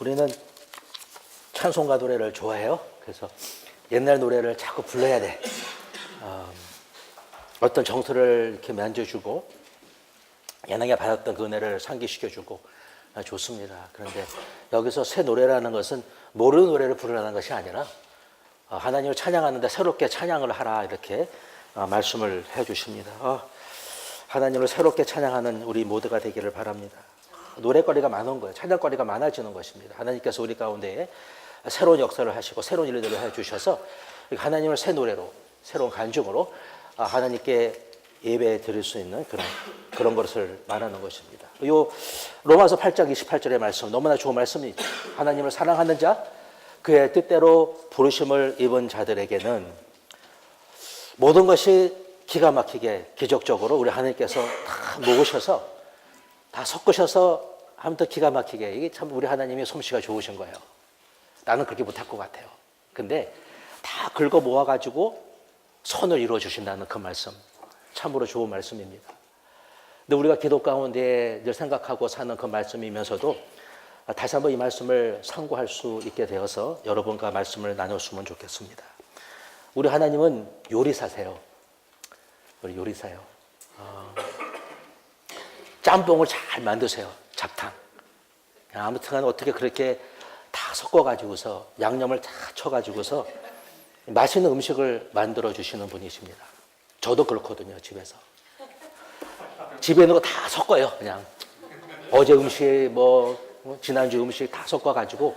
우리는 찬송가 노래를 좋아해요. 그래서 옛날 노래를 자꾸 불러야 돼. 어떤 정서를 이렇게 만져주고 옛날에 받았던 그 은혜를 상기시켜주고 좋습니다. 그런데 여기서 새 노래라는 것은 모르는 노래를 부르라는 것이 아니라 하나님을 찬양하는데 새롭게 찬양을 하라 이렇게 말씀을 해주십니다. 하나님을 새롭게 찬양하는 우리 모두가 되기를 바랍니다. 노래거리가 많은 거예요. 찬양거리가 많아지는 것입니다. 하나님께서 우리 가운데에 새로운 역사를 하시고 새로운 일들을 해주셔서 하나님을 새 노래로 새로운 간증으로 하나님께 예배 드릴 수 있는 그런 것을 말하는 것입니다. 요 로마서 8장 28절의 말씀 너무나 좋은 말씀이죠. 하나님을 사랑하는 자 그의 뜻대로 부르심을 입은 자들에게는 모든 것이 기가 막히게 기적적으로 우리 하나님께서 다 모으셔서 다 섞으셔서 아무튼 기가 막히게 이게 참 우리 하나님이 솜씨가 좋으신 거예요. 나는 그렇게 못할 것 같아요. 근데 다 긁어 모아가지고 선을 이루어 주신다는 그 말씀 참으로 좋은 말씀입니다. 근데 우리가 기도 가운데 늘 생각하고 사는 그 말씀이면서도 다시 한번 이 말씀을 상고할 수 있게 되어서 여러분과 말씀을 나눴으면 좋겠습니다. 우리 하나님은 요리사세요. 우리 요리사요. 짬뽕을 잘 만드세요. 잡탕. 아무튼 어떻게 그렇게 다 섞어가지고서 양념을 다 쳐가지고서 맛있는 음식을 만들어 주시는 분이십니다. 저도 그렇거든요. 집에서. 집에 있는 거 다 섞어요. 그냥 어제 음식 지난주 음식 다 섞어가지고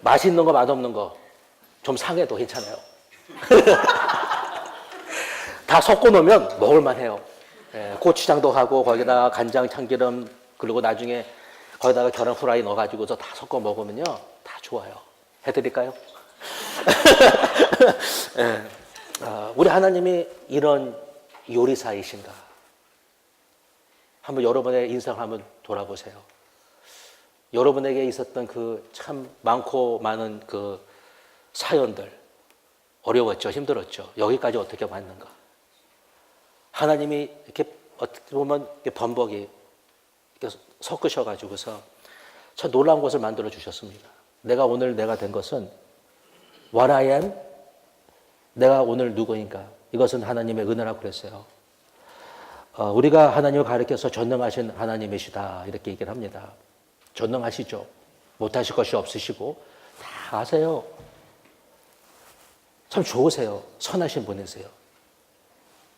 맛있는 거 맛없는 거 좀 상해도 괜찮아요. 다 섞어 놓으면 먹을만 해요. 고추장도 하고 거기다가 간장, 참기름 그리고 나중에 거기다가 계란 후라이 넣어가지고서 다 섞어 먹으면요 다 좋아요. 해드릴까요? 우리 하나님이 이런 요리사이신가? 한번 여러분의 인생을 한번 돌아보세요. 여러분에게 있었던 그 참 많고 많은 그 사연들 어려웠죠, 힘들었죠. 여기까지 어떻게 왔는가? 하나님이 이렇게 어떻게 보면 번복이 이렇게 섞으셔가지고서 참 놀라운 것을 만들어 주셨습니다. 내가 오늘 내가 된 것은 what I am, 내가 오늘 누구인가? 이것은 하나님의 은혜라고 그랬어요. 우리가 하나님을 가리켜서 전능하신 하나님이시다 이렇게 얘기를 합니다. 전능하시죠. 못하실 것이 없으시고 다 아세요. 참 좋으세요. 선하신 분이세요.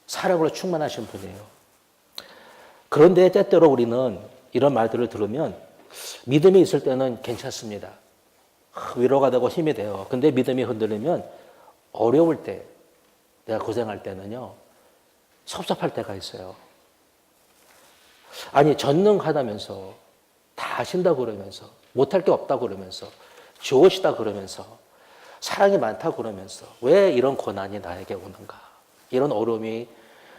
사랑으로 충만하신 분이에요. 그런데 때때로 우리는 이런 말들을 들으면 믿음이 있을 때는 괜찮습니다. 위로가 되고 힘이 돼요. 근데 믿음이 흔들리면 어려울 때, 내가 고생할 때는요, 섭섭할 때가 있어요. 아니, 전능하다면서, 다 아신다 그러면서, 못할 게 없다 그러면서, 좋으시다 그러면서, 사랑이 많다 그러면서, 왜 이런 고난이 나에게 오는가? 이런 어려움이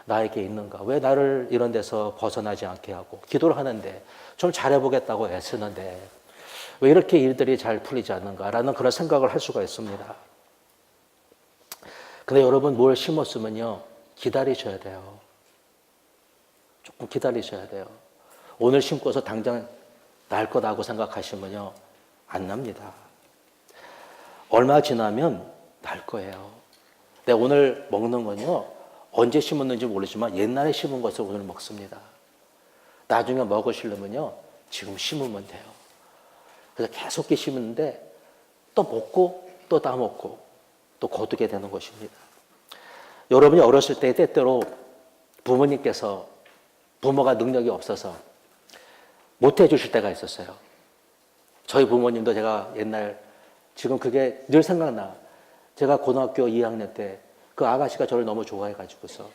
나에게 있는가? 왜 나를 이런 데서 벗어나지 않게 하고, 기도를 하는데, 좀 잘해보겠다고 애쓰는데, 왜 이렇게 일들이 잘 풀리지 않는가라는 그런 생각을 할 수가 있습니다. 근데 여러분 뭘 심었으면요, 기다리셔야 돼요. 조금 기다리셔야 돼요. 오늘 심고서 당장 날 거다고 생각하시면요, 안 납니다. 얼마 지나면 날 거예요. 내가 오늘 먹는 건요, 언제 심었는지 모르지만 옛날에 심은 것을 오늘 먹습니다. 나중에 먹으시려면요, 지금 심으면 돼요. 그래서 계속 심는데 또 먹고 또 따먹고 또 거두게 되는 것입니다. 여러분이 어렸을 때 때때로 부모님께서 부모가 능력이 없어서 못 해주실 때가 있었어요. 저희 부모님도 제가 옛날 지금 그게 늘 생각나. 제가 고등학교 2학년 때 그 아가씨가 저를 너무 좋아해가지고서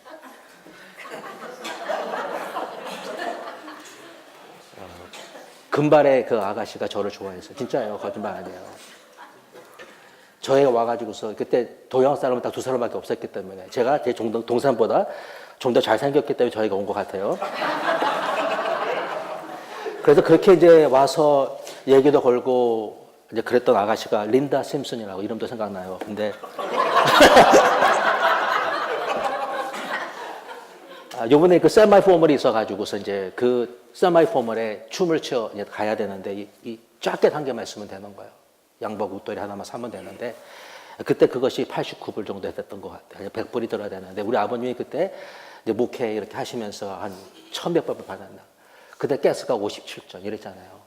금발의 그 아가씨가 저를 좋아했어요. 진짜예요. 거짓말 아니에요. 저희가 와가지고서 그때 동양 사람은 딱 두 사람밖에 없었기 때문에 제가 제 동생보다 좀 더 잘생겼기 때문에 저희가 온 것 같아요. 그래서 그렇게 이제 와서 얘기도 걸고 이제 그랬던 아가씨가 린다 심슨이라고 이름도 생각나요. 근데 요번에 그 세마이 포멀이 있어가지고서 이제 그 세마이 포멀에 춤을 춰 이제 가야 되는데 이 작게 한 개만 있으면 되는 거예요. 양복 웃돌이 하나만 사면 되는데 그때 그것이 89불 정도 됐던 것 같아요. 100불이 들어야 되는데 우리 아버님이 그때 이제 목회 이렇게 하시면서 한 1,100불 받았나. 그때 가스가 57전 이랬잖아요.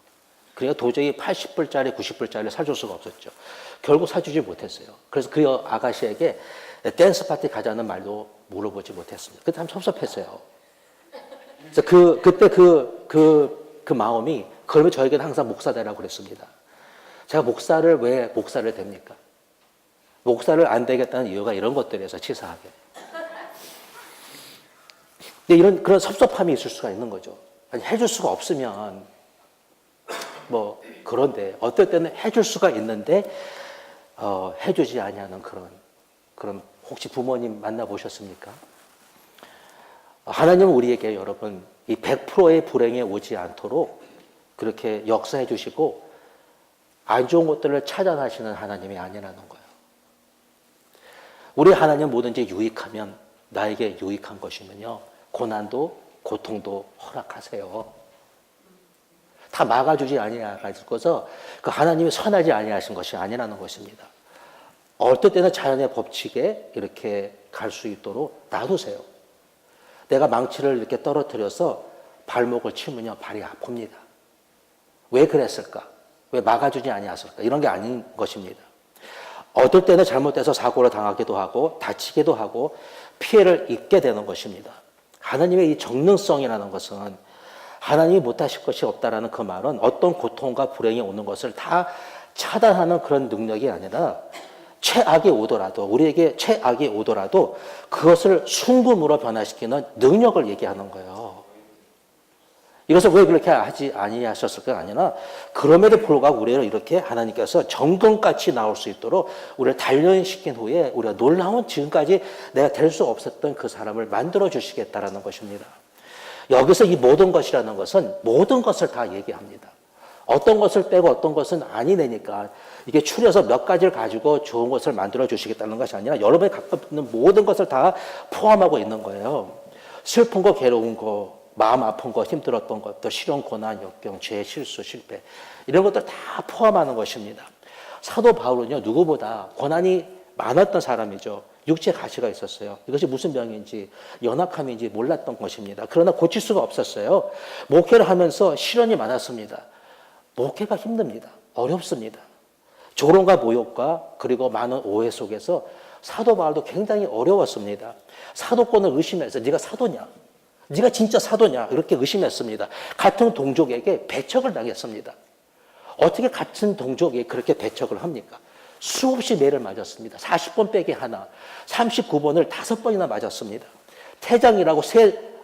그러니까 도저히 80불짜리, 90불짜리를 사줄 수가 없었죠. 결국 사주지 못했어요. 그래서 그 아가씨에게 댄스 파티 가자는 말도 물어보지 못했습니다. 그때 참 섭섭했어요. 그래서 그때 그 마음이, 그러면 저에게는 항상 목사 되라고 그랬습니다. 제가 목사를 왜 목사를 됩니까? 목사를 안 되겠다는 이유가 이런 것들에서 치사하게. 근데 그런 섭섭함이 있을 수가 있는 거죠. 아니, 해줄 수가 없으면, 그런데, 어떨 때는 해줄 수가 있는데, 해주지 아니하는 그런, 혹시 부모님 만나보셨습니까? 하나님은 우리에게 여러분, 이 100%의 불행에 오지 않도록 그렇게 역사해 주시고, 안 좋은 것들을 차단하시는 하나님이 아니라는 거예요. 우리 하나님 뭐든지 유익하면 나에게 유익한 것이면요, 고난도 고통도 허락하세요. 다 막아주지 아니하셔서 그 하나님이 선하지 아니하신 것이 아니라는 것입니다. 어떨 때는 자연의 법칙에 이렇게 갈 수 있도록 놔두세요. 내가 망치를 이렇게 떨어뜨려서 발목을 치면요, 발이 아픕니다. 왜 그랬을까? 왜 막아주지 아니하실까? 이런 게 아닌 것입니다. 어떨 때는 잘못돼서 사고를 당하기도 하고 다치기도 하고 피해를 입게 되는 것입니다. 하나님의 이 정능성이라는 것은 하나님이 못하실 것이 없다라는 그 말은 어떤 고통과 불행이 오는 것을 다 차단하는 그런 능력이 아니라 최악이 오더라도, 우리에게 최악이 오더라도 그것을 순금으로 변화시키는 능력을 얘기하는 거예요. 이것을 왜 그렇게 하지 아니하셨을까 아니라 그럼에도 불구하고 우리를 이렇게 하나님께서 정금같이 나올 수 있도록 우리를 단련시킨 후에 우리가 놀라운 지금까지 내가 될 수 없었던 그 사람을 만들어 주시겠다라는 것입니다. 여기서 이 모든 것이라는 것은 모든 것을 다 얘기합니다. 어떤 것을 빼고 어떤 것은 아니내니까 이게 추려서 몇 가지를 가지고 좋은 것을 만들어 주시겠다는 것이 아니라 여러분이 갖고 있는 모든 것을 다 포함하고 있는 거예요. 슬픈 거, 괴로운 거, 마음 아픈 거, 힘들었던 것들, 실현, 고난, 역경, 죄, 실수, 실패 이런 것들 다 포함하는 것입니다. 사도 바울은요, 누구보다 고난이 많았던 사람이죠. 육체 가시가 있었어요. 이것이 무슨 병인지 연약함인지 몰랐던 것입니다. 그러나 고칠 수가 없었어요. 목회를 하면서 시련이 많았습니다. 목회가 힘듭니다. 어렵습니다. 조롱과 모욕과 그리고 많은 오해 속에서 사도 바울도 굉장히 어려웠습니다. 사도권을 의심해서 네가 사도냐? 네가 진짜 사도냐? 이렇게 의심했습니다. 같은 동족에게 배척을 당했습니다. 어떻게 같은 동족이 그렇게 배척을 합니까? 수없이 매를 맞았습니다. 40번 빼기 하나, 39번을 5번이나 맞았습니다. 태장이라고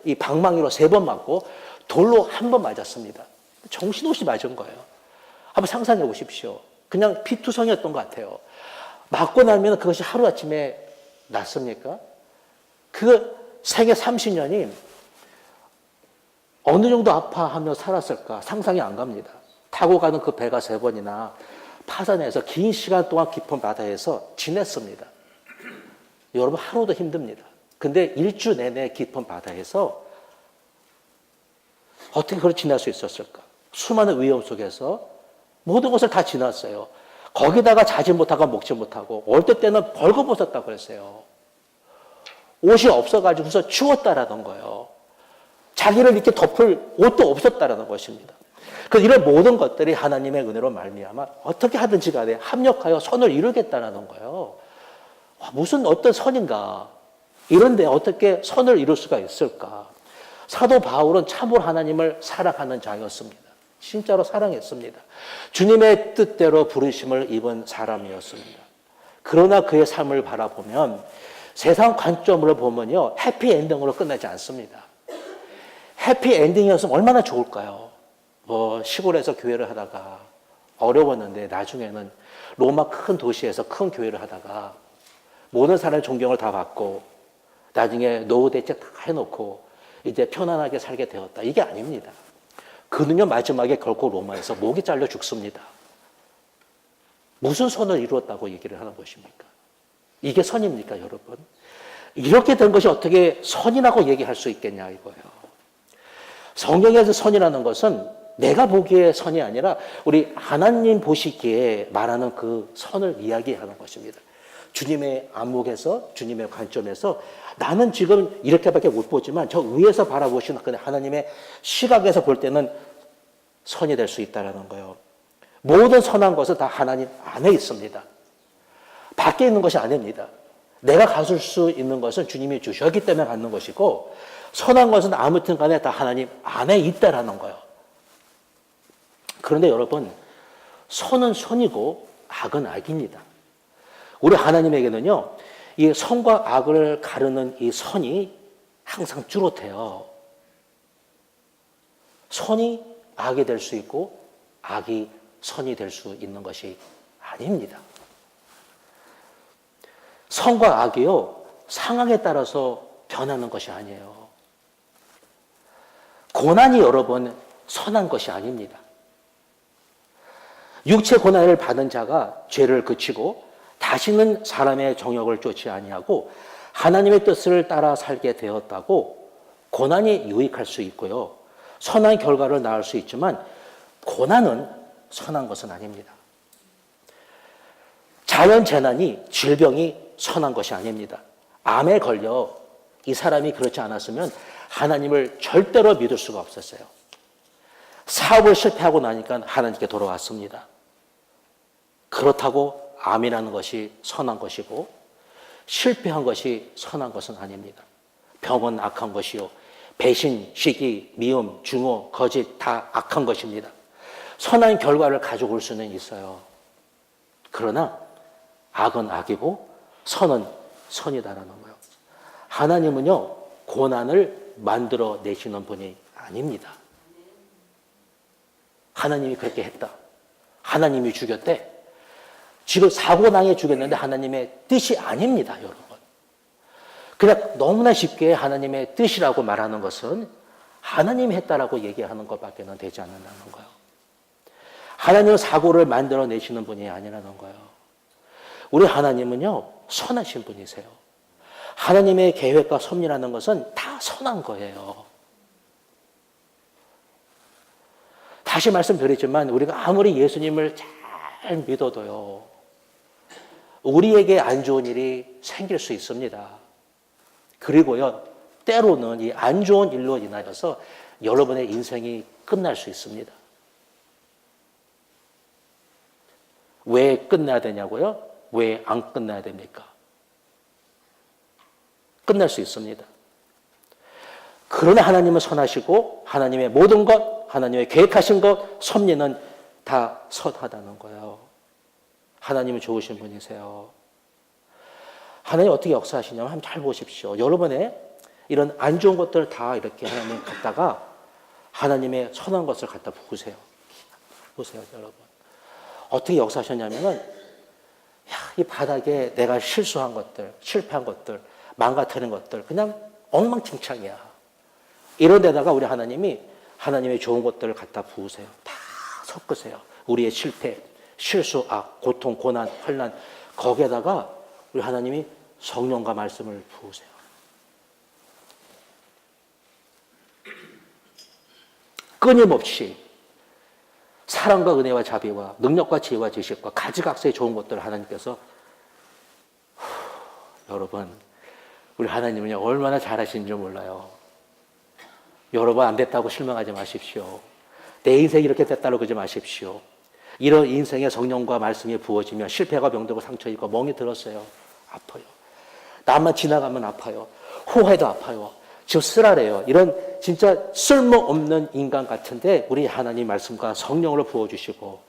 이 방망이로 3번 맞고 돌로 1번 맞았습니다. 정신없이 맞은 거예요. 한번 상상해 보십시오. 그냥 피투성이었던 것 같아요. 맞고 나면 그것이 하루아침에 낫습니까? 그 생애 30년이 어느 정도 아파하며 살았을까 상상이 안 갑니다. 타고 가는 그 배가 3번이나 파산해서 긴 시간 동안 깊은 바다에서 지냈습니다. 여러분 하루도 힘듭니다. 근데 일주 내내 깊은 바다에서 어떻게 그걸 지날 수 있었을까? 수많은 위험 속에서 모든 것을 다 지났어요. 거기다가 자지 못하고 먹지 못하고 올 때는 벌거벗었다고 그랬어요. 옷이 없어가지고서 추웠다라는 거예요. 자기를 이렇게 덮을 옷도 없었다라는 것입니다. 그래서 이런 모든 것들이 하나님의 은혜로 말미암아 어떻게 하든지 간에 합력하여 선을 이루겠다라는 거예요. 무슨 어떤 선인가? 이런데 어떻게 선을 이룰 수가 있을까? 사도 바울은 참으로 하나님을 사랑하는 자였습니다. 진짜로 사랑했습니다. 주님의 뜻대로 부르심을 입은 사람이었습니다. 그러나 그의 삶을 바라보면 세상 관점으로 보면요, 해피엔딩으로 끝나지 않습니다. 해피엔딩이었으면 얼마나 좋을까요? 시골에서 교회를 하다가 어려웠는데 나중에는 로마 큰 도시에서 큰 교회를 하다가 모든 사람의 존경을 다 받고 나중에 노후 대책 다 해놓고 이제 편안하게 살게 되었다. 이게 아닙니다. 그는요, 마지막에 결코 로마에서 목이 잘려 죽습니다. 무슨 선을 이루었다고 얘기를 하는 것입니까? 이게 선입니까, 여러분? 이렇게 된 것이 어떻게 선이라고 얘기할 수 있겠냐, 이거예요. 성경에서 선이라는 것은 내가 보기에 선이 아니라 우리 하나님 보시기에 말하는 그 선을 이야기하는 것입니다. 주님의 안목에서, 주님의 관점에서 나는 지금 이렇게밖에 못 보지만 저 위에서 바라보시는 하나님의 시각에서 볼 때는 선이 될 수 있다는 거예요. 모든 선한 것은 다 하나님 안에 있습니다. 밖에 있는 것이 아닙니다. 내가 가질 수 있는 것은 주님이 주셨기 때문에 갖는 것이고, 선한 것은 아무튼 간에 다 하나님 안에 있다라는 거예요. 그런데 여러분, 선은 선이고 악은 악입니다. 우리 하나님에게는요, 이 선과 악을 가르는 이 선이 항상 뚜렷해요. 선이 악이 될 수 있고 악이 선이 될 수 있는 것이 아닙니다. 선과 악이요, 상황에 따라서 변하는 것이 아니에요. 고난이 여러 번 선한 것이 아닙니다. 육체 고난을 받은 자가 죄를 그치고 다시는 사람의 정욕을 쫓지 아니하고 하나님의 뜻을 따라 살게 되었다고 고난이 유익할 수 있고요. 선한 결과를 낳을 수 있지만 고난은 선한 것은 아닙니다. 자연재난이, 질병이 선한 것이 아닙니다. 암에 걸려 이 사람이 그렇지 않았으면 하나님을 절대로 믿을 수가 없었어요. 사업을 실패하고 나니까 하나님께 돌아왔습니다. 그렇다고 암이라는 것이 선한 것이고 실패한 것이 선한 것은 아닙니다. 병은 악한 것이요, 배신, 시기, 미움, 증오, 거짓 다 악한 것입니다. 선한 결과를 가지고 올 수는 있어요. 그러나 악은 악이고 선은 선이다라는 거예요. 하나님은요, 고난을 만들어 내시는 분이 아닙니다. 하나님이 그렇게 했다. 하나님이 죽였대. 지금 사고당해 죽였는데 하나님의 뜻이 아닙니다, 여러분. 그냥 너무나 쉽게 하나님의 뜻이라고 말하는 것은 하나님이 했다라고 얘기하는 것밖에 되지 않는다는 거예요. 하나님은 사고를 만들어내시는 분이 아니라는 거예요. 우리 하나님은요, 선하신 분이세요. 하나님의 계획과 섭리라는 것은 다 선한 거예요. 다시 말씀드리지만 우리가 아무리 예수님을 잘 믿어도요, 우리에게 안 좋은 일이 생길 수 있습니다. 그리고요, 때로는 이 안 좋은 일로 인하여서 여러분의 인생이 끝날 수 있습니다. 왜 끝나야 되냐고요? 왜 안 끝나야 됩니까? 끝날 수 있습니다. 그러나 하나님은 선하시고 하나님의 모든 것, 하나님의 계획하신 것, 섭리는 다 선하다는 거예요. 하나님은 좋으신 분이세요. 하나님 어떻게 역사하시냐면 한번 잘 보십시오. 여러분의 이런 안 좋은 것들을 다 이렇게 하나님 갖다가 하나님의 선한 것을 갖다 부으세요. 보세요, 여러분. 어떻게 역사하셨냐면은, 이 바닥에 내가 실수한 것들, 실패한 것들, 망가뜨린 것들, 그냥 엉망진창이야. 이런 데다가 우리 하나님이 하나님의 좋은 것들을 갖다 부으세요. 다 섞으세요. 우리의 실패, 실수, 악, 고통, 고난, 환난, 거기에다가 우리 하나님이 성령과 말씀을 부으세요. 끊임없이 사랑과 은혜와 자비와 능력과 지혜와 지식과 가지각색의 좋은 것들을 하나님께서, 여러분, 우리 하나님은 얼마나 잘하시는지 몰라요. 여러분, 안 됐다고 실망하지 마십시오. 내 인생이 이렇게 됐다고 그러지 마십시오. 이런 인생의 성령과 말씀이 부어지면 실패가 병들고 상처 입고 멍이 들었어요. 아파요. 나만 지나가면 아파요. 호해도 아파요. 지금 쓰라래요. 이런 진짜 쓸모없는 인간 같은데 우리 하나님 말씀과 성령으로 부어주시고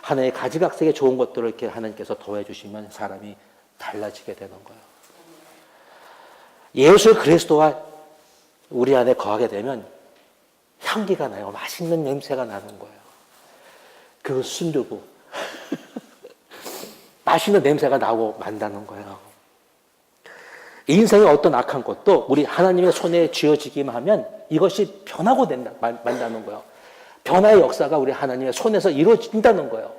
하나님의 가지각색의 좋은 것들을 이렇게 하나님께서 더해주시면 사람이 달라지게 되는 거예요. 예수 그리스도와 우리 안에 거하게 되면 향기가 나요. 맛있는 냄새가 나는 거예요. 그거 순두부. 맛있는 냄새가 나고 만다는 거예요. 인생의 어떤 악한 것도 우리 하나님의 손에 쥐어지기만 하면 이것이 변하고 만다는 거예요. 변화의 역사가 우리 하나님의 손에서 이루어진다는 거예요.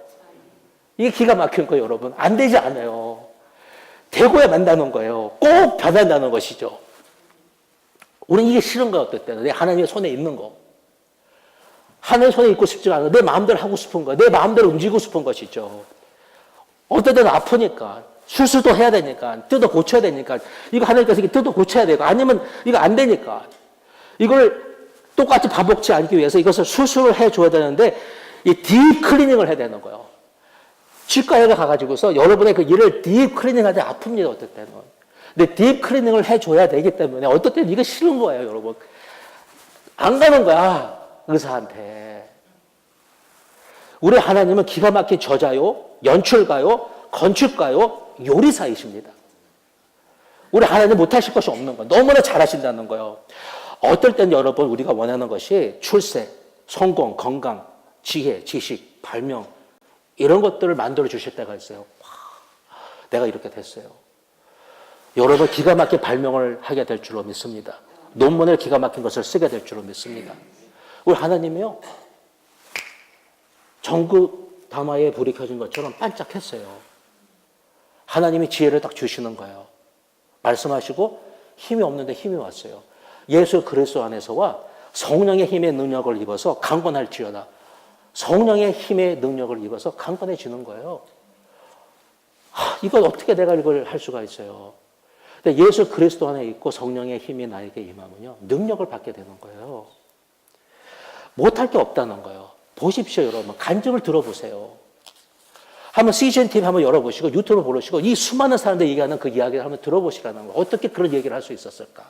이게 기가 막힌 거예요, 여러분. 안 되지 않아요. 되고야 만다는 거예요. 꼭 변한다는 것이죠. 우리는 이게 싫은 거예요, 어떨 때는. 내 하나님의 손에 있는 거. 하나님 손에 있고 싶지가 않아. 내 마음대로 하고 싶은 거야. 내 마음대로 움직이고 싶은 것이죠. 어떨 때는 아프니까, 수술도 해야 되니까, 뜯어 고쳐야 되니까, 이거 하나님께서 뜯어 고쳐야 되고, 아니면 이거 안 되니까, 이걸 똑같이 반복치 않기 위해서 이것을 수술을 해줘야 되는데, 이 딥클리닝을 해야 되는 거예요. 치과에 가가지고서 여러분의 그 이를 딥클리닝 하는데 아픕니다, 어떨 때는. 근데 딥클리닝을 해줘야 되기 때문에, 어떨 때는 이거 싫은 거예요, 여러분. 안 가는 거야, 의사한테. 우리 하나님은 기가 막힌 저자요, 연출가요, 건축가요, 요리사이십니다. 우리 하나님 못하실 것이 없는 거예요. 너무나 잘하신다는 거예요. 어떨 땐 여러분 우리가 원하는 것이 출세, 성공, 건강, 지혜, 지식, 발명 이런 것들을 만들어 주실 때가 있어요. 와, 내가 이렇게 됐어요. 여러분 기가 막힌 발명을 하게 될 줄로 믿습니다. 논문을 기가 막힌 것을 쓰게 될 줄로 믿습니다. 우리 하나님이요. 전국 담화에 불이 켜진 것처럼 반짝했어요. 하나님이 지혜를 딱 주시는 거예요. 말씀하시고 힘이 없는데 힘이 왔어요. 예수 그리스도 안에서와 성령의 힘의 능력을 입어서 강건할지어다. 성령의 힘의 능력을 입어서 강건해지는 거예요. 이걸 어떻게 내가 이걸 할 수가 있어요. 근데 예수 그리스도 안에 있고 성령의 힘이 나에게 임하면요. 능력을 받게 되는 거예요. 못할 게 없다는 거예요. 보십시오, 여러분. 간증을 들어보세요. 한번 CGN TV 한번 열어보시고 유튜브 보시고 이 수많은 사람들이 얘기하는 그 이야기를 한번 들어보시라는 거예요. 어떻게 그런 얘기를 할 수 있었을까?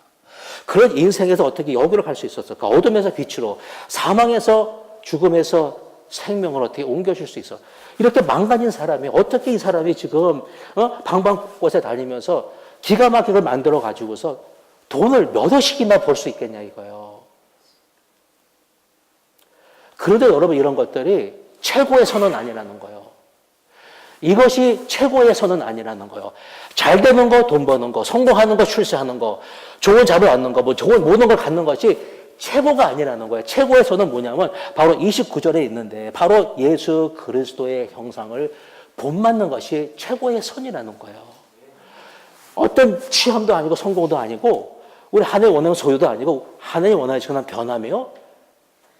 그런 인생에서 어떻게 여기로 갈 수 있었을까? 어둠에서 빛으로, 사망에서 죽음에서 생명을 어떻게 옮겨줄 수 있어? 이렇게 망가진 사람이 어떻게 이 사람이 지금 방방곳에 다니면서 기가 막히게 걸 만들어 가지고서 돈을 몇 억씩이나 벌 수 있겠냐 이거예요. 그런데 여러분 이런 것들이 최고의 선은 아니라는 거예요. 이것이 최고의 선은 아니라는 거예요. 잘 되는 거, 돈 버는 거, 성공하는 거, 출세하는 거, 좋은 잡을 얻는 거, 뭐 좋은 모든 걸 갖는 것이 최고가 아니라는 거예요. 최고의 선은 뭐냐면 바로 29절에 있는데 바로 예수 그리스도의 형상을 본받는 것이 최고의 선이라는 거예요. 어떤 취함도 아니고 성공도 아니고 우리 하나님 원하는 소유도 아니고 하나님 원하시는 변함이요.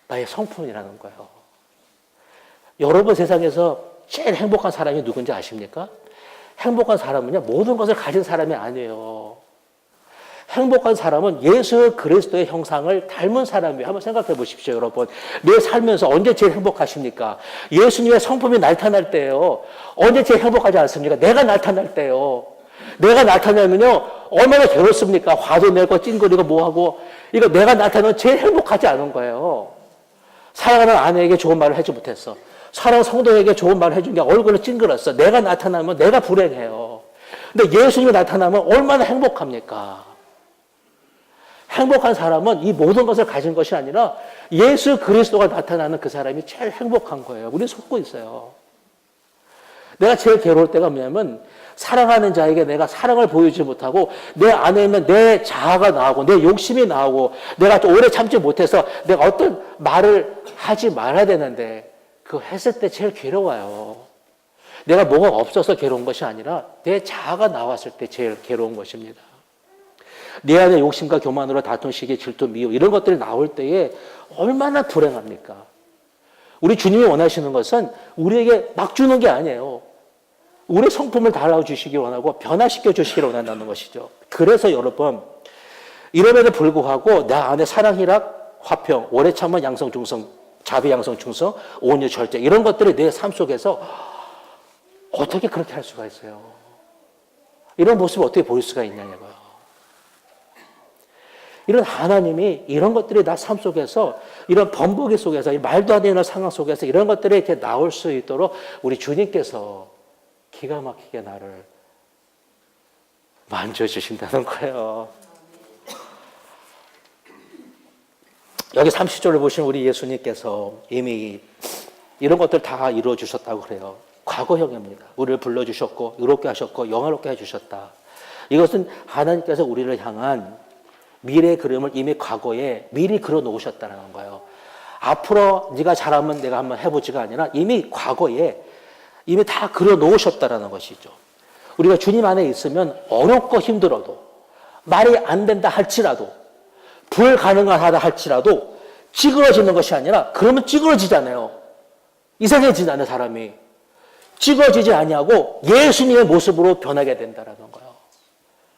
나의 성품이라는 거예요. 여러분 세상에서 제일 행복한 사람이 누군지 아십니까? 행복한 사람은요, 모든 것을 가진 사람이 아니에요. 행복한 사람은 예수 그리스도의 형상을 닮은 사람이에요. 한번 생각해 보십시오, 여러분. 내 살면서 언제 제일 행복하십니까? 예수님의 성품이 나타날 때예요. 언제 제일 행복하지 않습니까? 내가 나타날 때예요. 내가 나타나면요, 얼마나 괴롭습니까? 화도 내고 찡그리고 뭐하고. 이거 내가 나타나면 제일 행복하지 않은 거예요. 사랑하는 아내에게 좋은 말을 해주지 못했어. 사랑하는 성도에게 좋은 말을 해준 게 얼굴을 찡그렸어. 내가 나타나면 내가 불행해요. 근데 예수님이 나타나면 얼마나 행복합니까? 행복한 사람은 이 모든 것을 가진 것이 아니라 예수 그리스도가 나타나는 그 사람이 제일 행복한 거예요. 우리 속고 있어요. 내가 제일 괴로울 때가 뭐냐면 사랑하는 자에게 내가 사랑을 보이지 못하고 내 안에 있는 내 자아가 나오고 내 욕심이 나오고 내가 좀 오래 참지 못해서 내가 어떤 말을 하지 말아야 되는데 그거 했을 때 제일 괴로워요. 내가 뭐가 없어서 괴로운 것이 아니라 내 자아가 나왔을 때 제일 괴로운 것입니다. 내 안에 욕심과 교만으로 다툼, 시기, 질투, 미움 이런 것들이 나올 때에 얼마나 불행합니까? 우리 주님이 원하시는 것은 우리에게 막 주는 게 아니에요. 우리의 성품을 달아주시기 원하고 변화시켜 주시기를 원한다는 것이죠. 그래서 여러분 이럼에도 불구하고 나 안에 사랑, 희락, 화평, 오래 참은 양성, 중성, 자비, 양성, 충성, 온유, 절제 이런 것들이 내 삶 속에서 어떻게 그렇게 할 수가 있어요? 이런 모습을 어떻게 보일 수가 있냐고요. 이런 하나님이 이런 것들이 나 삶 속에서 이런 번복이 속에서 말도 안 되는 상황 속에서 이런 것들이 이렇게 나올 수 있도록 우리 주님께서 기가 막히게 나를 만져주신다는 거예요. 여기 30절을 보시면 우리 예수님께서 이미 이런 것들 다 이루어 주셨다고 그래요. 과거형입니다. 우리를 불러주셨고 의롭게 하셨고 영화롭게 해주셨다. 이것은 하나님께서 우리를 향한 미래의 그림을 이미 과거에 미리 그려 놓으셨다는 거예요. 앞으로 네가 잘하면 내가 한번 해보지가 아니라 이미 과거에 이미 다 그려 놓으셨다는 것이죠. 우리가 주님 안에 있으면 어렵고 힘들어도 말이 안 된다 할지라도 불가능하다 할지라도 찌그러지는 것이 아니라 그러면 찌그러지잖아요. 이상해지잖아요, 사람이. 찌그러지지 아니하고 예수님의 모습으로 변하게 된다라는 거예요.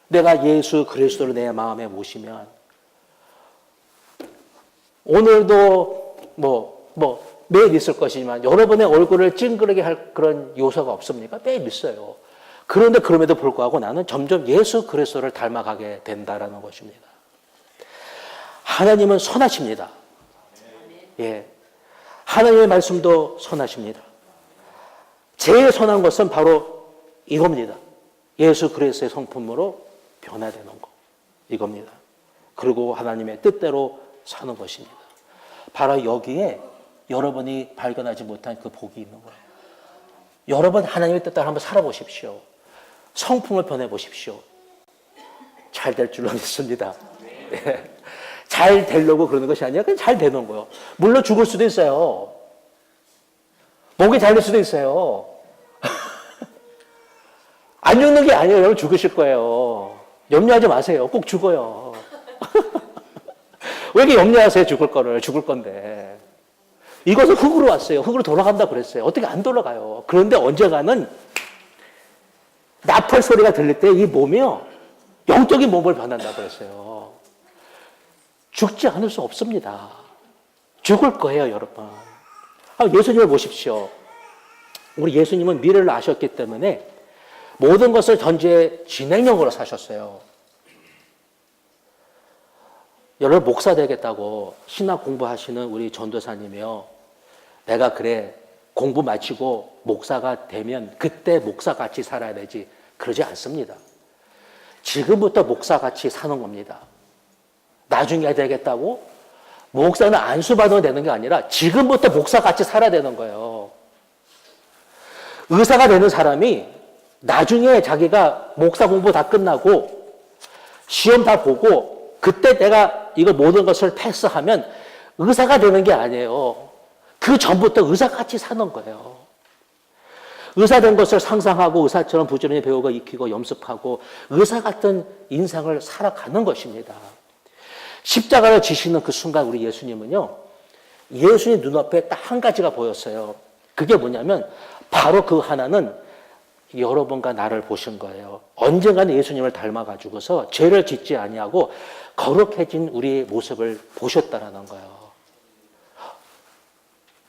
내가 예수 그리스도를 내 마음에 모시면 오늘도 매일 있을 것이지만 여러분의 얼굴을 찡그리게 할 그런 요소가 없습니까? 매일 있어요. 그런데 그럼에도 불구하고 나는 점점 예수 그리스도를 닮아가게 된다라는 것입니다. 하나님은 선하십니다. 예. 하나님의 말씀도 선하십니다. 제일 선한 것은 바로 이겁니다. 예수 그리스도의 성품으로 변화되는 것. 이겁니다. 그리고 하나님의 뜻대로 사는 것입니다. 바로 여기에 여러분이 발견하지 못한 그 복이 있는 거예요. 여러분 하나님의 뜻대로 한번 살아보십시오. 성품을 변해보십시오. 잘 될 줄로 믿습니다. 네. 잘 되려고 그러는 것이 아니라 그냥 잘 되는 거예요. 물론 죽을 수도 있어요. 목이 잘릴 수도 있어요. 안 죽는 게 아니에요. 여러분 죽으실 거예요. 염려하지 마세요. 꼭 죽어요. 왜 이렇게 염려하세요? 죽을 건데. 이것은 흙으로 왔어요. 흙으로 돌아간다 그랬어요. 어떻게 안 돌아가요? 그런데 언젠가는 나팔 소리가 들릴 때 이 몸이요. 영적인 몸을 변한다 그랬어요. 죽지 않을 수 없습니다. 죽을 거예요, 여러분. 예수님을 보십시오. 우리 예수님은 미래를 아셨기 때문에 모든 것을 전제 진행형으로 사셨어요. 여러분 목사 되겠다고 신학 공부하시는 우리 전도사님이요. 내가 그래 공부 마치고 목사가 되면 그때 목사같이 살아야 되지. 그러지 않습니다. 지금부터 목사같이 사는 겁니다. 나중에 되겠다고 목사는 안수받으면 되는 게 아니라 지금부터 목사같이 살아야 되는 거예요. 의사가 되는 사람이 나중에 자기가 목사 공부 다 끝나고 시험 다 보고 그때 내가 이거 모든 것을 패스하면 의사가 되는 게 아니에요. 그 전부터 의사같이 사는 거예요. 의사 된 것을 상상하고 의사처럼 부지런히 배우고 익히고 염습하고 의사 같은 인생을 살아가는 것입니다. 십자가를 지시는 그 순간 우리 예수님은요. 예수님 눈앞에 딱 한 가지가 보였어요. 그게 뭐냐면 바로 그 하나는 여러분과 나를 보신 거예요. 언젠가는 예수님을 닮아가지고서 죄를 짓지 아니하고 거룩해진 우리의 모습을 보셨다라는 거예요.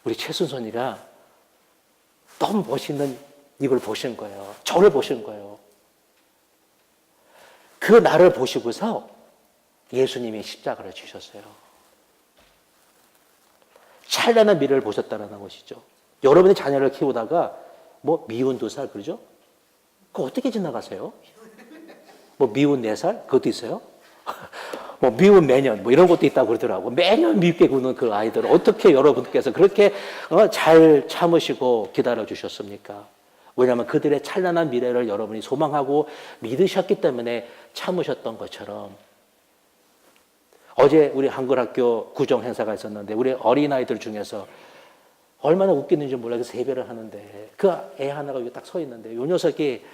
우리 최순선이가 너무 멋있는 이걸 보신 거예요. 저를 보신 거예요. 그 나를 보시고서 예수님이 십자가를 지셨어요. 찬란한 미래를 보셨다는 것이죠. 여러분이 자녀를 키우다가 미운 2살 그러죠? 그거 어떻게 지나가세요? 미운 4살? 그것도 있어요? 미운 매년 이런 것도 있다고 그러더라고. 매년 밉게 구는 그 아이들을 어떻게 여러분께서 그렇게 잘 참으시고 기다려 주셨습니까? 왜냐하면 그들의 찬란한 미래를 여러분이 소망하고 믿으셨기 때문에 참으셨던 것처럼 어제 우리 한글학교 구정 행사가 있었는데 우리 어린아이들 중에서 얼마나 웃기는지 몰라서 세배를 하는데 그 애 하나가 여기 딱 서 있는데 요 녀석이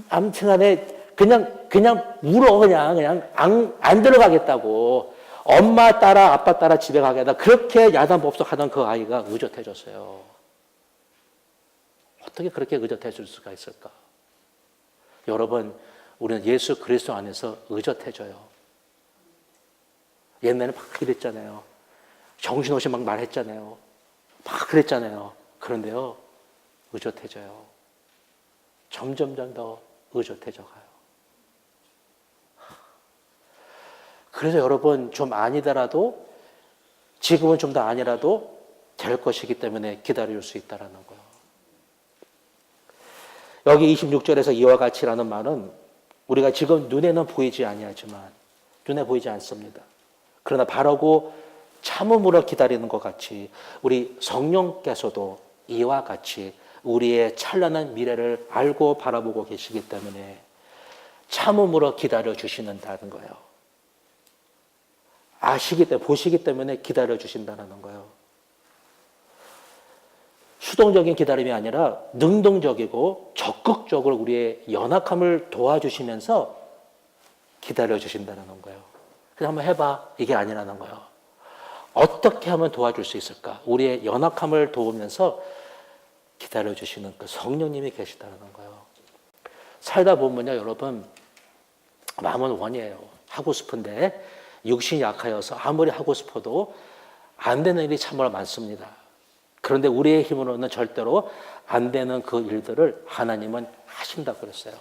아무튼 간에 그냥 울어 그냥 안 들어가겠다고 엄마 따라 아빠 따라 집에 가겠다 그렇게 야단법석 하던 그 아이가 의젓해졌어요. 어떻게 그렇게 의젓해질 수가 있을까? 여러분 우리는 예수 그리스도 안에서 의젓해져요. 옛날에는 막 이랬잖아요. 정신없이 막 말했잖아요. 막 그랬잖아요. 그런데요 의젓해져요. 점점점 더 의젓해져 가요. 그래서 여러분 좀 아니더라도 지금은 좀 더 아니라도 될 것이기 때문에 기다릴 수 있다는 거예요. 여기 26절에서 이와 같이라는 말은 우리가 지금 눈에는 보이지 아니하지만 눈에 보이지 않습니다. 그러나 바라고 참음으로 기다리는 것 같이 우리 성령께서도 이와 같이 우리의 찬란한 미래를 알고 바라보고 계시기 때문에 참음으로 기다려 주시는다는 거예요. 아시기 때문에 보시기 때문에 기다려 주신다는 거예요. 수동적인 기다림이 아니라 능동적이고 적극적으로 우리의 연약함을 도와주시면서 기다려 주신다는 거예요. 그래서 한번 해봐. 이게 아니라는 거예요. 어떻게 하면 도와줄 수 있을까? 우리의 연약함을 도우면서 기다려주시는 그 성령님이 계시다는 거예요. 살다 보면요, 여러분, 마음은 원이에요. 하고 싶은데 육신이 약하여서 아무리 하고 싶어도 안 되는 일이 참으로 많습니다. 그런데 우리의 힘으로는 절대로 안 되는 그 일들을 하나님은 하신다고 그랬어요.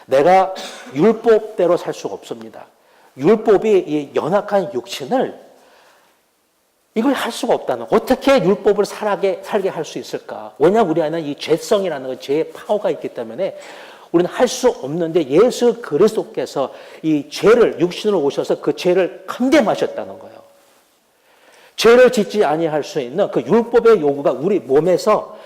내가 율법대로 살 수가 없습니다. 율법이 이 연약한 육신을 이걸 할 수가 없다는 거예요. 어떻게 율법을 살게 할 수 있을까? 왜냐하면 우리 안에는 이 죄성이라는 죄의 파워가 있기 때문에 우리는 할 수 없는데 예수 그리스도께서 이 죄를 육신으로 오셔서 그 죄를 condemn하셨다는 거예요. 죄를 짓지 아니할 수 있는 그 율법의 요구가 우리 몸에서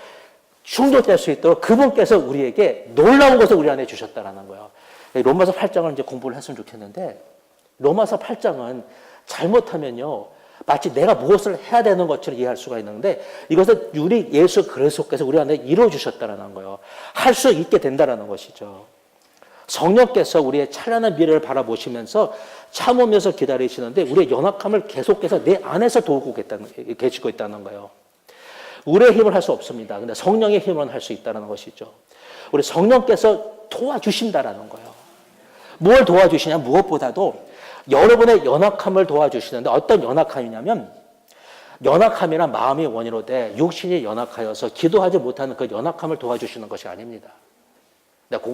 충족될 수 있도록 그분께서 우리에게 놀라운 것을 우리 안에 주셨다는 거예요. 로마서 8장을 이제 공부를 했으면 좋겠는데 로마서 8장은 잘못하면요 마치 내가 무엇을 해야 되는 것처럼 이해할 수가 있는데 이것은 우리 예수 그리스도께서 우리 안에 이루어 주셨다는 거예요. 할 수 있게 된다는 것이죠. 성령께서 우리의 찬란한 미래를 바라보시면서 참으면서 기다리시는데 우리의 연약함을 계속해서 내 안에서 도우고 계시고 있다는 거예요. 우리의 힘을 할 수 없습니다. 근데 성령의 힘으로는 할 수 있다는 것이죠. 우리 성령께서 도와주신다라는 거예요. 뭘 도와주시냐? 무엇보다도 여러분의 연약함을 도와주시는데 어떤 연약함이냐면 연약함이란 마음이 원인으로 돼 육신이 연약하여서 기도하지 못하는 그 연약함을 도와주시는 것이 아닙니다. 내가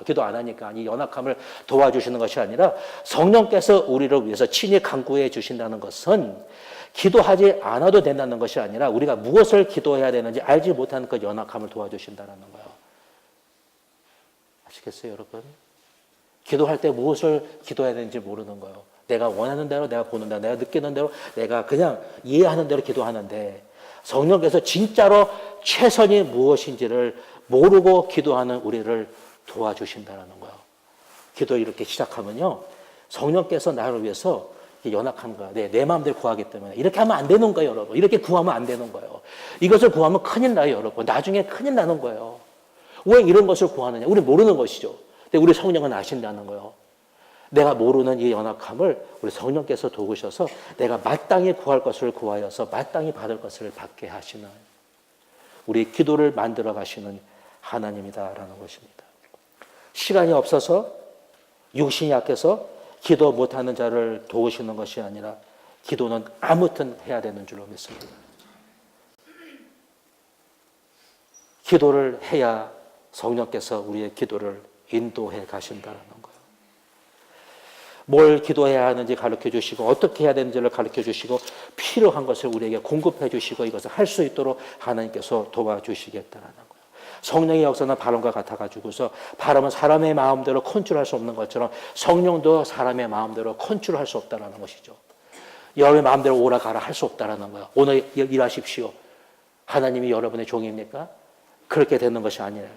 기도 안 하니까 이 연약함을 도와주시는 것이 아니라 성령께서 우리를 위해서 친히 간구해 주신다는 것은 기도하지 않아도 된다는 것이 아니라 우리가 무엇을 기도해야 되는지 알지 못하는 그 연약함을 도와주신다는 거예요. 아시겠어요, 여러분? 기도할 때 무엇을 기도해야 되는지 모르는 거예요. 내가 원하는 대로, 내가 보는 대로, 내가 느끼는 대로, 내가 그냥 이해하는 대로 기도하는데 성령께서 진짜로 최선이 무엇인지를 모르고 기도하는 우리를 도와주신다는 거예요. 기도 이렇게 시작하면요. 성령께서 나를 위해서 연약한 거야. 내 마음대로 구하기 때문에. 이렇게 하면 안 되는 거예요, 여러분. 이렇게 구하면 안 되는 거예요. 이것을 구하면 큰일 나요, 여러분. 나중에 큰일 나는 거예요. 왜 이런 것을 구하느냐? 우리 모르는 것이죠. 근데 우리 성령은 아신다는 거예요. 내가 모르는 이 연약함을 우리 성령께서 도우셔서 내가 마땅히 구할 것을 구하여서 마땅히 받을 것을 받게 하시는 우리 기도를 만들어 가시는 하나님이다라는 것입니다. 시간이 없어서 육신이 약해서 기도 못하는 자를 도우시는 것이 아니라 기도는 아무튼 해야 되는 줄로 믿습니다. 기도를 해야 성령께서 우리의 기도를 인도해 가신다는 거예요. 뭘 기도해야 하는지 가르쳐 주시고 어떻게 해야 되는지를 가르쳐 주시고 필요한 것을 우리에게 공급해 주시고 이것을 할 수 있도록 하나님께서 도와주시겠다는 거예요. 성령의 역사는 바람과 같아가지고서 바람은 사람의 마음대로 컨트롤할 수 없는 것처럼 성령도 사람의 마음대로 컨트롤할 수 없다는 것이죠. 여러분의 마음대로 오라 가라 할 수 없다는 거예요. 오늘 일하십시오. 하나님이 여러분의 종입니까? 그렇게 되는 것이 아니에요.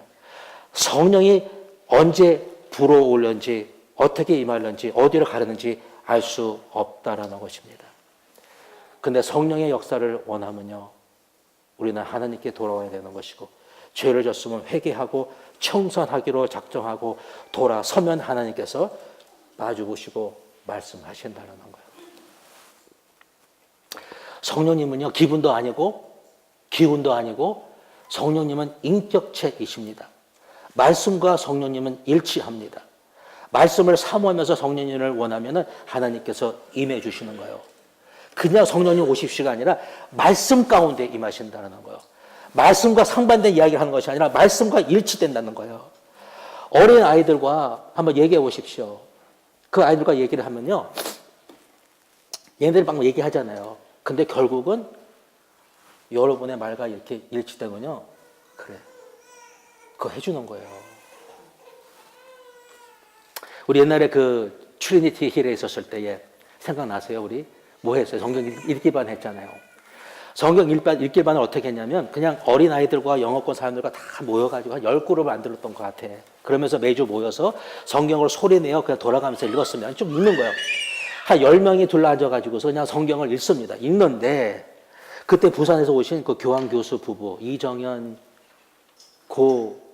성령이 언제 불어올는지 어떻게 임하는지 어디로 가르는지 알 수 없다라는 것입니다. 근데 성령의 역사를 원하면요. 우리는 하나님께 돌아와야 되는 것이고 죄를 졌으면 회개하고 청산하기로 작정하고 돌아서면 하나님께서 봐주시고 말씀하신다는 거예요. 성령님은요. 기분도 아니고 기운도 아니고 성령님은 인격체이십니다. 말씀과 성령님은 일치합니다. 말씀을 사모하면서 성령님을 원하면 하나님께서 임해 주시는 거예요. 그냥 성령님 오십시오가 아니라 말씀 가운데 임하신다는 거예요. 말씀과 상반된 이야기를 하는 것이 아니라 말씀과 일치된다는 거예요. 어린 아이들과 한번 얘기해 보십시오. 그 아이들과 얘기를 하면요. 얘네들이 막 얘기하잖아요. 근데 결국은 여러분의 말과 이렇게 일치되군요. 그래. 그거 해주는 거예요. 우리 옛날에 그 트리니티 힐에 있었을 때에 생각나세요? 우리 뭐 했어요? 성경 읽기반 했잖아요. 성경 읽기반을 어떻게 했냐면 그냥 어린아이들과 영어권 사람들과 다 모여가지고 한 10그룹을 만들었던 것 같아. 그러면서 매주 모여서 성경을 소리내어 그냥 돌아가면서 읽었습니다. 좀 읽는 거예요. 한 10명이 둘러앉아가지고서 그냥 성경을 읽습니다. 읽는데 그때 부산에서 오신 그 교환 교수 부부 이정현 고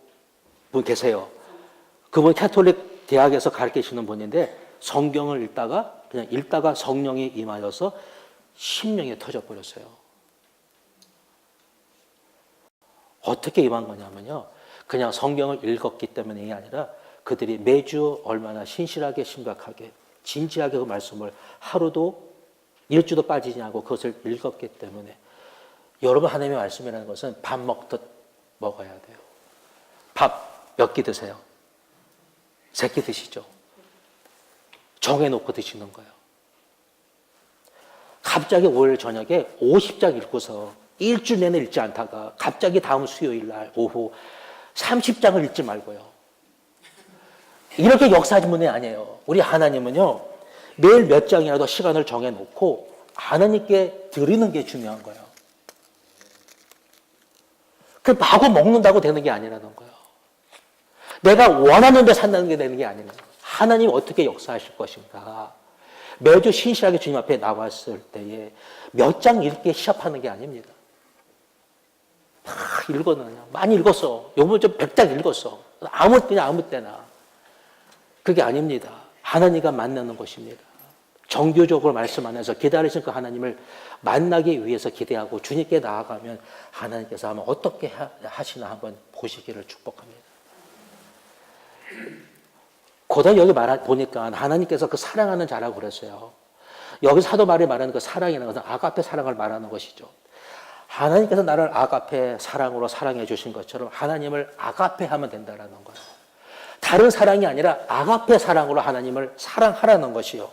분 계세요. 그분 캐톨릭 대학에서 가르치시는 분인데 성경을 읽다가 그냥 읽다가 성령이 임하여서 심령이 터져버렸어요. 어떻게 임한 거냐면요. 그냥 성경을 읽었기 때문이 아니라 그들이 매주 얼마나 신실하게 심각하게 진지하게 그 말씀을 하루도 일주도 빠지지 않고 그것을 읽었기 때문에 여러분 하나님의 말씀이라는 것은 밥 먹듯 먹어야 돼요. 밥 몇 끼 드세요? 3끼 드시죠. 정해놓고 드시는 거예요. 갑자기 올 저녁에 50장 읽고서 일주일 내내 읽지 않다가 갑자기 다음 수요일 날 오후 30장을 읽지 말고요. 이렇게 역사하신 분이 아니에요. 우리 하나님은요. 매일 몇 장이라도 시간을 정해놓고 하나님께 드리는 게 중요한 거예요. 그 마구 먹는다고 되는 게 아니라는 거예요. 내가 원하는 데 산다는 게 되는 게 아니라 하나님 어떻게 역사하실 것인가. 매주 신실하게 주님 앞에 나왔을 때에 몇 장 읽기 시합하는 게 아닙니다. 다 읽었나 그냥. 많이 읽었어. 요번 좀 100장 읽었어. 그냥 아무 때나. 그게 아닙니다. 하나님과 만나는 것입니다. 정규적으로 말씀 안에서 기다리신 그 하나님을 만나기 위해서 기대하고 주님께 나아가면 하나님께서 아마 어떻게 하시나 한번 보시기를 축복합니다. 고단 여기 보니까 하나님께서 그 사랑하는 자라고 그랬어요. 여기 사도 말이 말하는 그 사랑이라는 것은 아가페 사랑을 말하는 것이죠. 하나님께서 나를 아가페 사랑으로 사랑해 주신 것처럼 하나님을 아가페 하면 된다는 거예요. 다른 사랑이 아니라 아가페 사랑으로 하나님을 사랑하라는 것이요.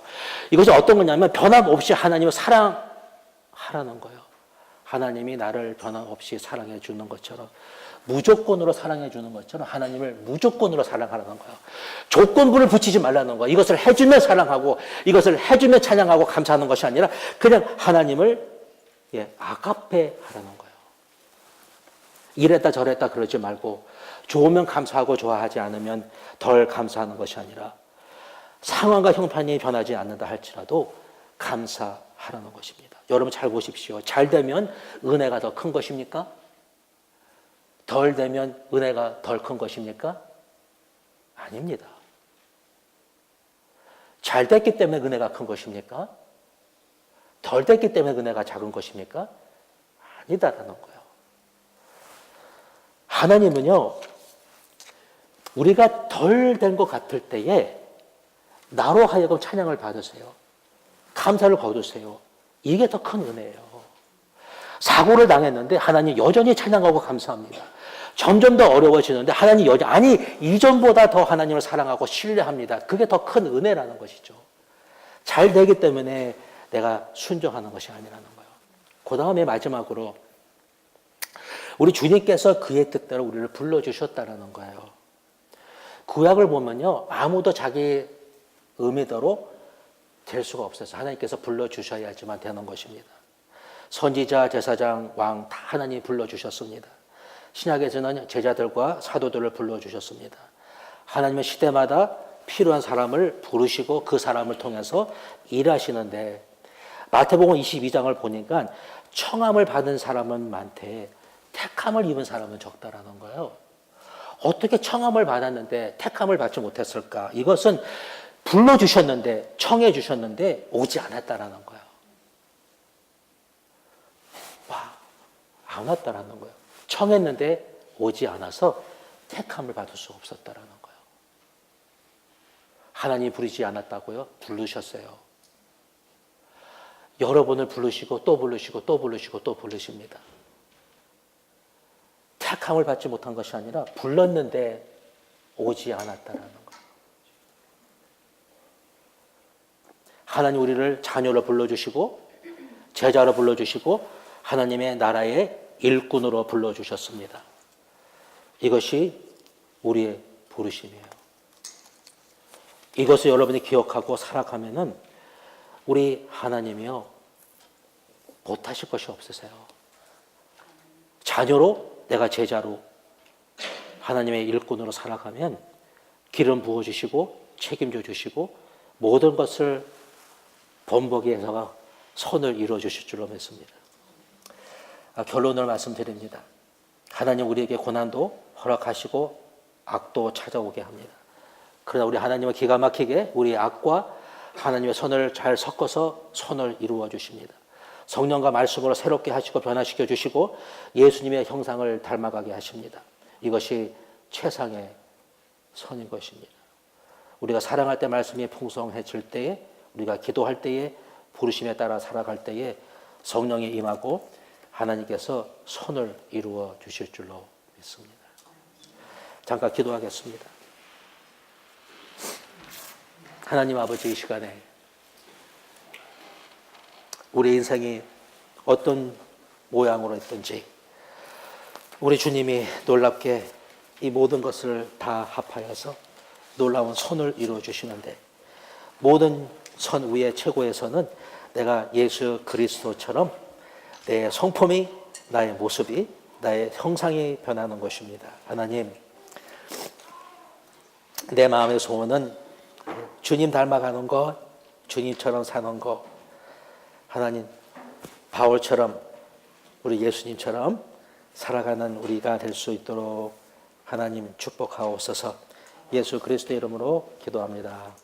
이것이 어떤 거냐면 변함없이 하나님을 사랑하라는 거예요. 하나님이 나를 변함없이 사랑해 주는 것처럼 무조건으로 사랑해 주는 것처럼 하나님을 무조건으로 사랑하라는 거예요. 조건부를 붙이지 말라는 거예요. 이것을 해주면 사랑하고 이것을 해주면 찬양하고 감사하는 것이 아니라 그냥 하나님을 아가페 하라는 거예요. 이랬다 저랬다 그러지 말고 좋으면 감사하고 좋아하지 않으면 덜 감사하는 것이 아니라 상황과 형편이 변하지 않는다 할지라도 감사하라는 것입니다. 여러분 잘 보십시오. 잘 되면 은혜가 더 큰 것입니까? 덜 되면 은혜가 덜 큰 것입니까? 아닙니다. 잘 됐기 때문에 은혜가 큰 것입니까? 덜 됐기 때문에 은혜가 작은 것입니까? 아니다라는 거예요. 하나님은요, 우리가 덜 된 것 같을 때에 나로 하여금 찬양을 받으세요. 감사를 거두세요. 이게 더 큰 은혜예요. 사고를 당했는데 하나님 여전히 찬양하고 감사합니다. 점점 더 어려워지는데 하나님 여전히 이전보다 더 하나님을 사랑하고 신뢰합니다. 그게 더 큰 은혜라는 것이죠. 잘 되기 때문에 내가 순종하는 것이 아니라는 거예요. 그 다음에 마지막으로 우리 주님께서 그의 뜻대로 우리를 불러주셨다라는 거예요. 구약을 보면요. 아무도 자기 의미대로 될 수가 없어서 하나님께서 불러주셔야지만 되는 것입니다. 선지자, 제사장, 왕 다 하나님이 불러주셨습니다. 신약에서는 제자들과 사도들을 불러주셨습니다. 하나님의 시대마다 필요한 사람을 부르시고 그 사람을 통해서 일하시는데 마태복음 22장을 보니까 청함을 받은 사람은 많대 택함을 입은 사람은 적다라는 거예요. 어떻게 청함을 받았는데 택함을 받지 못했을까? 이것은 불러주셨는데 청해 주셨는데 오지 않았다라는 거예요. 안 왔다라는 거예요. 청했는데 오지 않아서 택함을 받을 수 없었다라는 거예요. 하나님이 부르지 않았다고요? 부르셨어요. 여러 번을 부르시고 또 부르시고 또 부르시고 또 부르십니다. 택함을 받지 못한 것이 아니라 불렀는데 오지 않았다라는 거예요. 하나님 우리를 자녀로 불러주시고 제자로 불러주시고 하나님의 나라의 일꾼으로 불러주셨습니다. 이것이 우리의 부르심이에요. 이것을 여러분이 기억하고 살아가면은 우리 하나님이요 못하실 것이 없으세요. 자녀로 내가 제자로 하나님의 일꾼으로 살아가면 기름 부어주시고 책임져 주시고 모든 것을 번복해서 선을 이루어주실 줄로 믿습니다. 결론을 말씀드립니다. 하나님 우리에게 고난도 허락하시고 악도 찾아오게 합니다. 그러나 우리 하나님은 기가 막히게 우리의 악과 하나님의 선을 잘 섞어서 선을 이루어 주십니다. 성령과 말씀으로 새롭게 하시고 변화시켜 주시고 예수님의 형상을 닮아가게 하십니다. 이것이 최상의 선인 것입니다. 우리가 사랑할 때 말씀이 풍성해질 때에, 우리가 기도할 때에, 부르심에 따라 살아갈 때에 성령이 임하고 하나님께서 선을 이루어 주실 줄로 믿습니다. 잠깐 기도하겠습니다. 하나님 아버지, 이 시간에 우리 인생이 어떤 모양으로 있든지 우리 주님이 놀랍게 이 모든 것을 다 합하여서 놀라운 선을 이루어 주시는데, 모든 선 위의 최고의 선은 내가 예수 그리스도처럼 내 성품이, 나의 모습이, 나의 형상이 변하는 것입니다. 하나님, 내 마음의 소원은 주님 닮아가는 것, 주님처럼 사는 것, 하나님, 바울처럼, 우리 예수님처럼 살아가는 우리가 될 수 있도록 하나님 축복하옵소서. 예수 그리스도의 이름으로 기도합니다.